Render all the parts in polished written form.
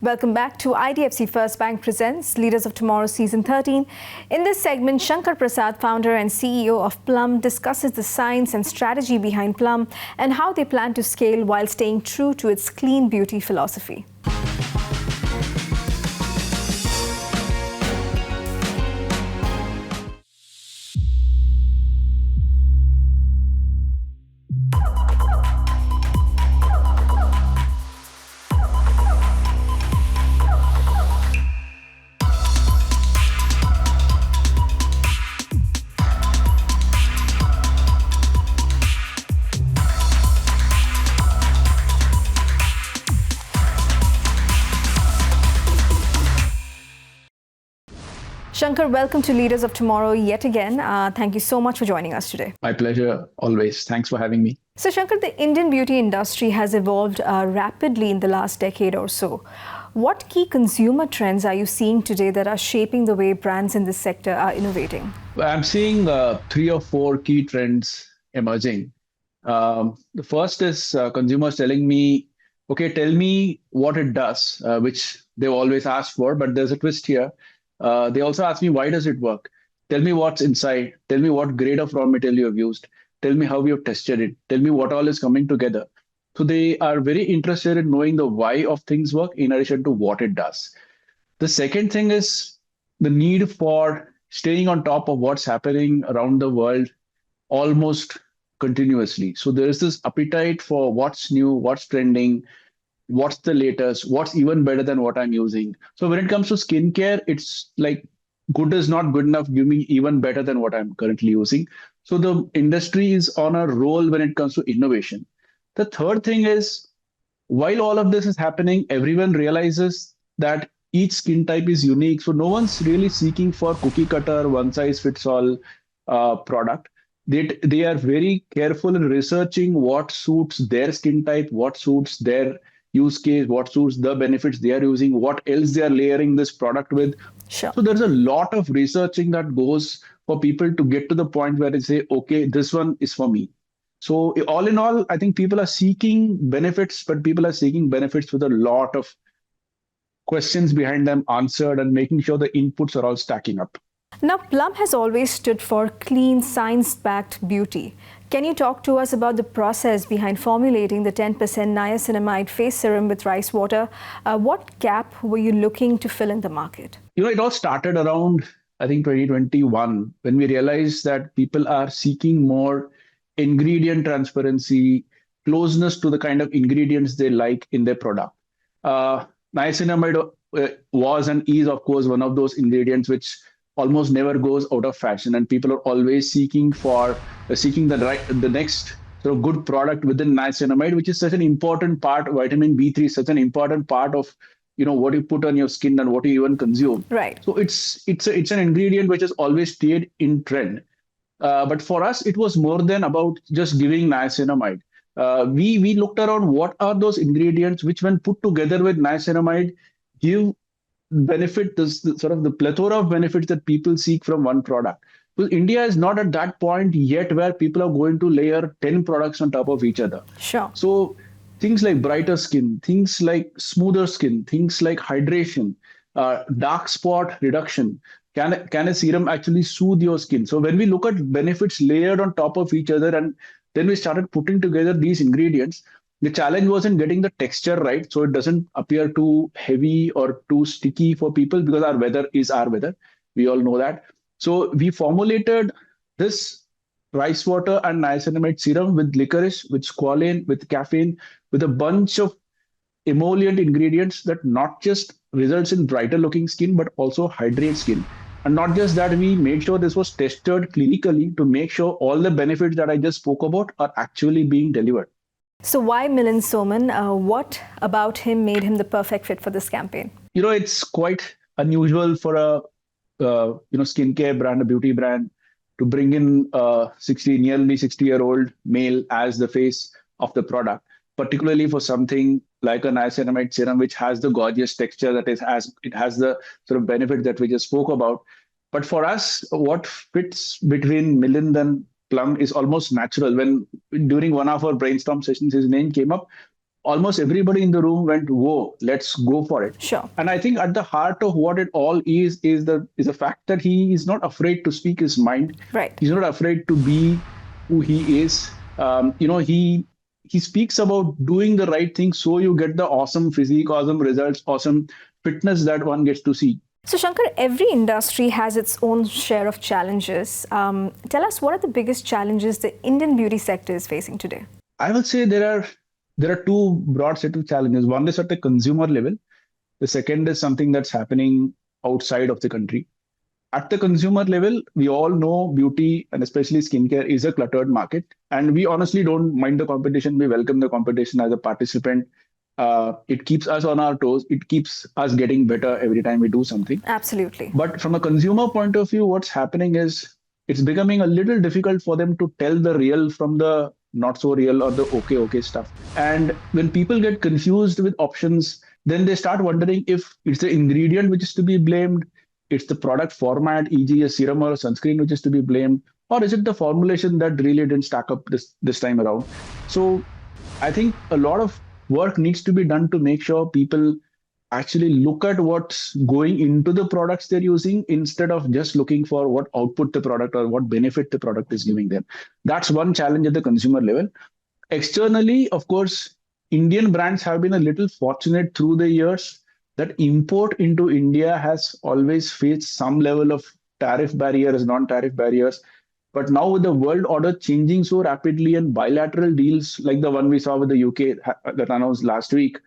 Welcome back to IDFC First Bank Presents Leaders of Tomorrow Season 13. In this segment, Shankar Prasad, founder and CEO of Plum, discusses the science and strategy behind Plum and how they plan to scale while staying true to its clean beauty philosophy. Shankar, welcome to Leaders of Tomorrow yet again. Thank you so much for joining us today. My pleasure, always. Thanks for having me. So, Shankar, the Indian beauty industry has evolved rapidly in the last decade or so. What key consumer trends are you seeing today that are shaping the way brands in this sector are innovating? I'm seeing 3 or 4 key trends emerging. The first is consumers telling me, okay, tell me what it does, which they've always asked for, but there's a twist here. They also ask me, why does it work? Tell me what's inside. Tell me what grade of raw material you have used. Tell me how you have tested it. Tell me what all is coming together. So they are very interested in knowing the why of things work in addition to what it does. The second thing is the need for staying on top of what's happening around the world almost continuously. So there is this appetite for what's new, what's trending, what's the latest, what's even better than what I'm using. So when it comes to skincare, it's like good is not good enough. Give me even better than what I'm currently using. So the industry is on a roll when it comes to innovation. The third thing is, while all of this is happening, everyone realizes that each skin type is unique. So no one's really seeking for cookie cutter, one size fits all product. They are very careful in researching what suits their skin type, what suits their use case, what suits the benefits they are using, what else they are layering this product with. Sure. So there's a lot of researching that goes for people to get to the point where they say, okay, this one is for me. So all in all, I think people are seeking benefits, but people are seeking benefits with a lot of questions behind them answered and making sure the inputs are all stacking up. Now, Plum has always stood for clean, science-backed beauty. Can you talk to us about the process behind formulating the 10% niacinamide face serum with rice water? What gap were you looking to fill in the market? It all started around, I think, 2021, when we realized that people are seeking more ingredient transparency, closeness to the kind of ingredients they like in their product. Niacinamide was and is, of course, one of those ingredients which almost never goes out of fashion, and people are always seeking the next sort of good product within niacinamide, which is such an important part. Vitamin B3 is such an important part of what you put on your skin and what you even consume. Right. So it's an ingredient which has always stayed in trend. But for us, it was more than about just giving niacinamide. We looked around what are those ingredients which, when put together with niacinamide, give benefit, the plethora of benefits that people seek from one product. Because India is not at that point yet where people are going to layer 10 products on top of each other. Sure. So things like brighter skin, things like smoother skin, things like hydration, dark spot reduction. Can a serum actually soothe your skin? So when we look at benefits layered on top of each other, and then we started putting together these ingredients, the challenge wasn't getting the texture right, so it doesn't appear too heavy or too sticky for people, because our weather is our weather. We all know that. So we formulated this rice water and niacinamide serum with licorice, with squalane, with caffeine, with a bunch of emollient ingredients that not just results in brighter looking skin, but also hydrate skin. And not just that, we made sure this was tested clinically to make sure all the benefits that I just spoke about are actually being delivered. So why Milind Soman? What about him made him the perfect fit for this campaign? It's quite unusual for a skincare brand, a beauty brand, to bring in a nearly 60-year-old male as the face of the product, particularly for something like a niacinamide serum, which has the gorgeous texture it has the sort of benefit that we just spoke about. But for us, what fits between Milind and Plum is almost natural. When during one of our brainstorm sessions, his name came up, almost everybody in the room went, "Whoa, let's go for it." Sure. And I think at the heart of what it all is the fact that he is not afraid to speak his mind. Right. He's not afraid to be who he is. He speaks about doing the right thing so you get the awesome physique, awesome results, awesome fitness that one gets to see. So, Shankar, every industry has its own share of challenges. Tell us, what are the biggest challenges the Indian beauty sector is facing today? I will say there are two broad set of challenges. One is at the consumer level. The second is something that's happening outside of the country. At the consumer level, we all know beauty and especially skincare is a cluttered market. And we honestly don't mind the competition. We welcome the competition as a participant. It keeps us on our toes. It keeps us getting better every time we do something. Absolutely. But from a consumer point of view, what's happening is it's becoming a little difficult for them to tell the real from the not so real or the okay stuff. And when people get confused with options, then they start wondering if it's the ingredient which is to be blamed, it's the product format, e.g., a serum or a sunscreen, which is to be blamed, or is it the formulation that really didn't stack up this time around? So I think a lot of work needs to be done to make sure people actually look at what's going into the products they're using instead of just looking for what output the product or what benefit the product is giving them. That's one challenge at the consumer level. Externally, of course, Indian brands have been a little fortunate through the years that import into India has always faced some level of tariff barriers, non-tariff barriers. But now with the world order changing so rapidly and bilateral deals like the one we saw with the UK that announced last week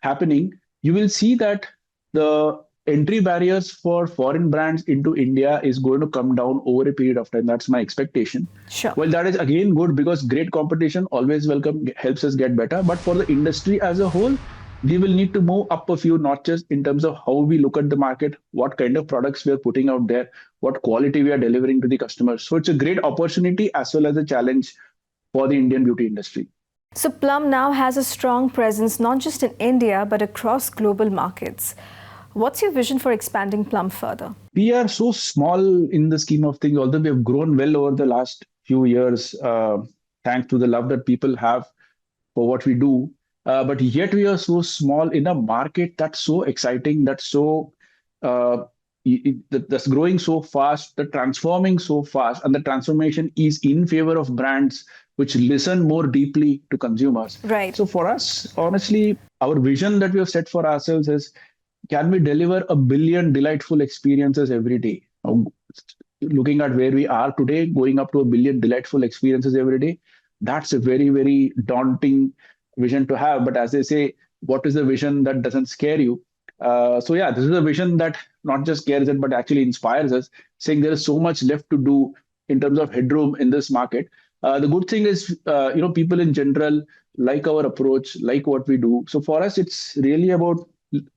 happening, you will see that the entry barriers for foreign brands into India is going to come down over a period of time. That's my expectation. Sure. Well, that is again good because great competition always welcome helps us get better. But for the industry as a whole, we will need to move up a few notches in terms of how we look at the market, what kind of products we are putting out there, what quality we are delivering to the customers. So it's a great opportunity as well as a challenge for the Indian beauty industry. So, Plum now has a strong presence not just in India but across global markets. What's your vision for expanding Plum further? We are so small in the scheme of things, although we have grown well over the last few years, thanks to the love that people have for what we do. But yet we are so small in a market that's so exciting, uh, that's growing so fast, that's transforming so fast, and the transformation is in favor of brands which listen more deeply to consumers. Right. So for us, honestly, our vision that we have set for ourselves is can we deliver a billion delightful experiences every day? Now, looking at where we are today, going up to a billion delightful experiences every day, that's a very, very daunting vision to have. But as they say, what is the vision that doesn't scare you? So yeah, this is a vision that not just scares it, but actually inspires us, saying there is so much left to do in terms of headroom in this market. The good thing is, people in general like our approach, like what we do. So for us, it's really about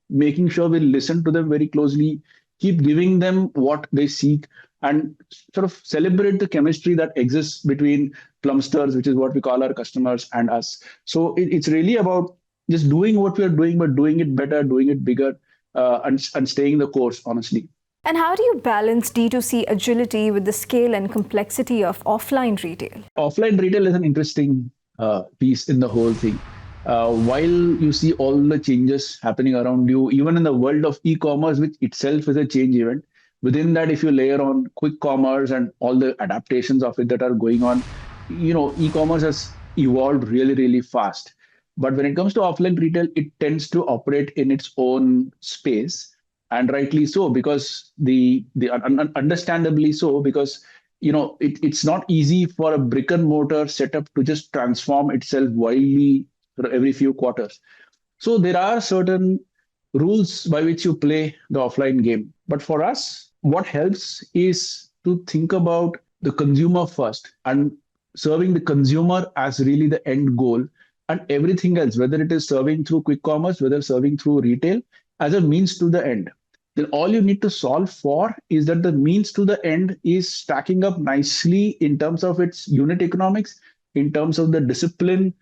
making sure we listen to them very closely, keep giving them what they seek, and sort of celebrate the chemistry that exists between Plumsters, which is what we call our customers, and us. So it's really about just doing what we are doing, but doing it better, doing it bigger, and staying the course, honestly. And how do you balance D2C agility with the scale and complexity of offline retail? Offline retail is an interesting piece in the whole thing. While you see all the changes happening around you, even in the world of e-commerce, which itself is a change event, within that, if you layer on quick commerce and all the adaptations of it that are going on, e-commerce has evolved really, really fast. But when it comes to offline retail, it tends to operate in its own space, and rightly so, because understandably so, because it's not easy for a brick and mortar setup to just transform itself wildly every few quarters. So there are certain rules by which you play the offline game. But for us, what helps is to think about the consumer first and serving the consumer as really the end goal, and everything else, whether it is serving through quick commerce, whether serving through retail, as a means to the end. Then all you need to solve for is that the means to the end is stacking up nicely in terms of its unit economics, in terms of the discipline,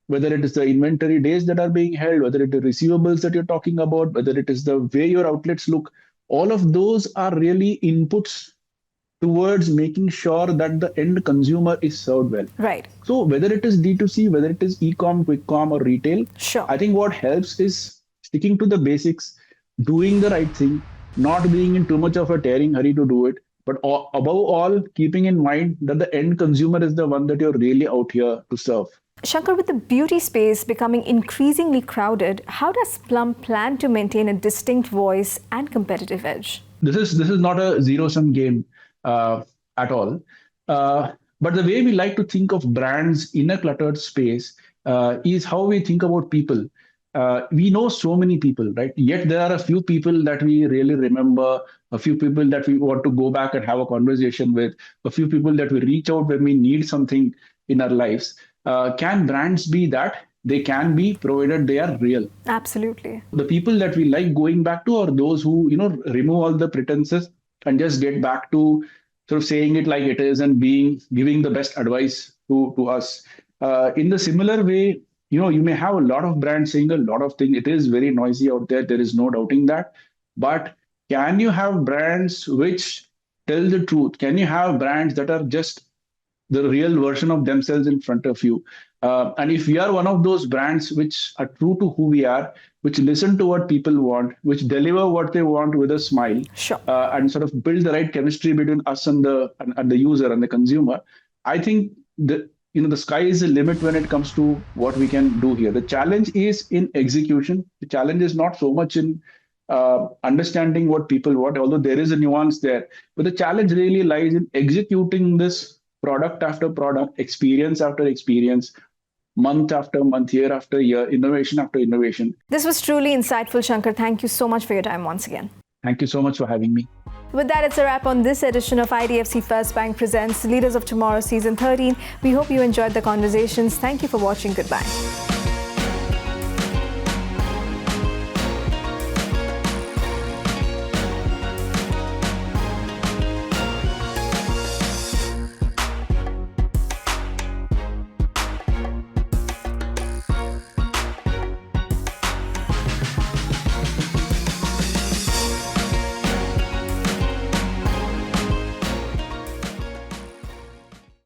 whether it is the inventory days that are being held, whether it is receivables that you're talking about, whether it is the way your outlets look. All of those are really inputs towards making sure that the end consumer is served well. Right. So whether it is D2C, whether it is e-com, quick com, or retail, Sure. I think what helps is sticking to the basics, doing the right thing, not being in too much of a tearing hurry to do it, but above all, keeping in mind that the end consumer is the one that you're really out here to serve. Shankar, with the beauty space becoming increasingly crowded, how does Plum plan to maintain a distinct voice and competitive edge? This is not a zero-sum game at all. But the way we like to think of brands in a cluttered space is how we think about people. We know so many people, right? Yet there are a few people that we really remember, a few people that we want to go back and have a conversation with, a few people that we reach out when we need something in our lives. Can brands be that? They can be, provided they are real. Absolutely. The people that we like going back to are those who, remove all the pretenses and just get back to sort of saying it like it is and giving the best advice to us. In the similar way, you may have a lot of brands saying a lot of things. It is very noisy out there. There is no doubting that. But can you have brands which tell the truth? Can you have brands that are just the real version of themselves in front of you? And if we are one of those brands which are true to who we are, which listen to what people want, which deliver what they want with a smile, Sure. And sort of build the right chemistry between us and the user and the consumer, I think the sky is the limit when it comes to what we can do here. The challenge is in execution. The challenge is not so much in understanding what people want, although there is a nuance there. But the challenge really lies in executing this product after product, experience after experience, month after month, year after year, innovation after innovation. This was truly insightful, Shankar. Thank you so much for your time once again. Thank you so much for having me. With that, it's a wrap on this edition of IDFC First Bank Presents Leaders of Tomorrow Season 13. We hope you enjoyed the conversations. Thank you for watching. Goodbye.